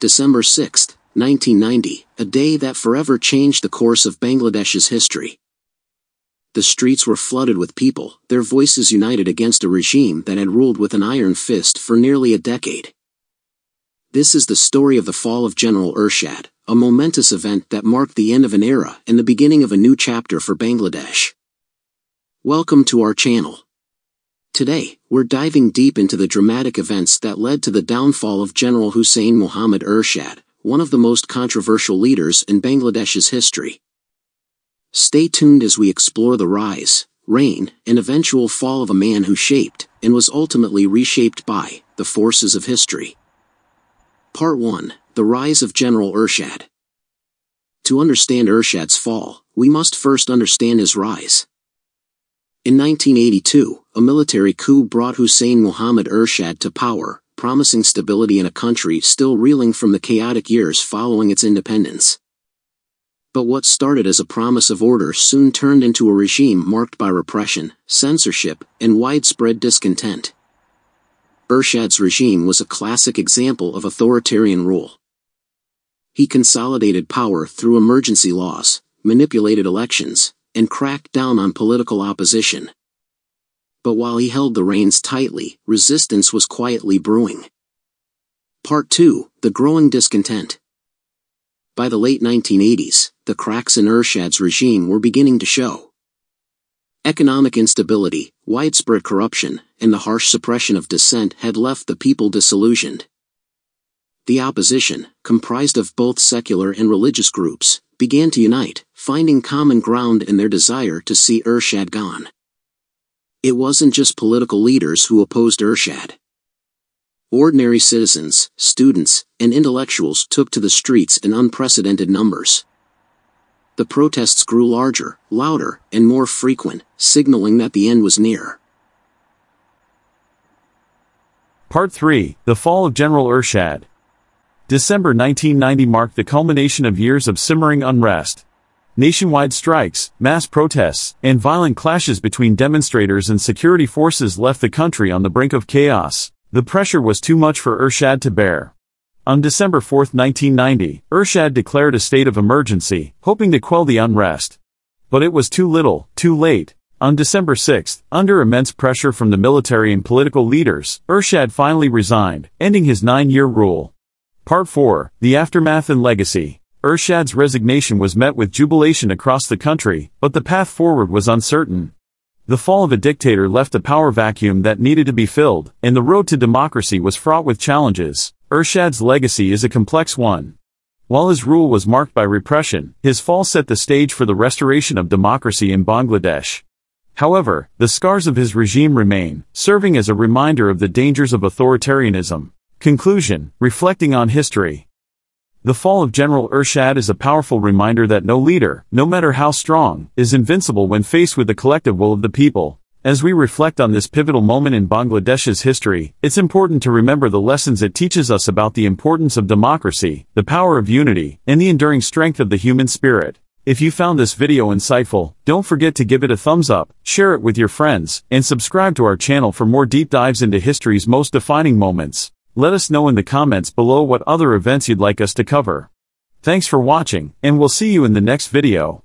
December 6, 1990, a day that forever changed the course of Bangladesh's history. The streets were flooded with people, their voices united against a regime that had ruled with an iron fist for nearly a decade. This is the story of the fall of General Ershad, a momentous event that marked the end of an era and the beginning of a new chapter for Bangladesh. Welcome to our channel. Today, we're diving deep into the dramatic events that led to the downfall of General Hussain Mohammad Ershad, one of the most controversial leaders in Bangladesh's history. Stay tuned as we explore the rise, reign, and eventual fall of a man who shaped, and was ultimately reshaped by, the forces of history. Part 1. The Rise of General Ershad. To understand Ershad's fall, we must first understand his rise. In 1982, a military coup brought Hussain Mohammad Ershad to power, promising stability in a country still reeling from the chaotic years following its independence. But what started as a promise of order soon turned into a regime marked by repression, censorship, and widespread discontent. Ershad's regime was a classic example of authoritarian rule. He consolidated power through emergency laws, manipulated elections, and cracked down on political opposition. But while he held the reins tightly, resistance was quietly brewing. Part 2. The growing discontent. By the late 1980s, the cracks in Ershad's regime were beginning to show. Economic instability, widespread corruption, and the harsh suppression of dissent had left the people disillusioned. The opposition, comprised of both secular and religious groups, began to unite, finding common ground in their desire to see Ershad gone. It wasn't just political leaders who opposed Ershad. Ordinary citizens, students, and intellectuals took to the streets in unprecedented numbers. The protests grew larger, louder, and more frequent, signaling that the end was near. Part 3. The Fall of General Ershad. December 1990 marked the culmination of years of simmering unrest. Nationwide strikes, mass protests, and violent clashes between demonstrators and security forces left the country on the brink of chaos. The pressure was too much for Ershad to bear. On December 4, 1990, Ershad declared a state of emergency, hoping to quell the unrest. But it was too little, too late. On December 6, under immense pressure from the military and political leaders, Ershad finally resigned, ending his 9-year rule. Part 4. The Aftermath and Legacy. Ershad's resignation was met with jubilation across the country, but the path forward was uncertain. The fall of a dictator left a power vacuum that needed to be filled, and the road to democracy was fraught with challenges. Ershad's legacy is a complex one. While his rule was marked by repression, his fall set the stage for the restoration of democracy in Bangladesh. However, the scars of his regime remain, serving as a reminder of the dangers of authoritarianism. Conclusion. Reflecting on history. The fall of General Ershad is a powerful reminder that no leader, no matter how strong, is invincible when faced with the collective will of the people. As we reflect on this pivotal moment in Bangladesh's history, it's important to remember the lessons it teaches us about the importance of democracy, the power of unity, and the enduring strength of the human spirit. If you found this video insightful, don't forget to give it a thumbs up, share it with your friends, and subscribe to our channel for more deep dives into history's most defining moments. Let us know in the comments below what other events you'd like us to cover. Thanks for watching, and we'll see you in the next video.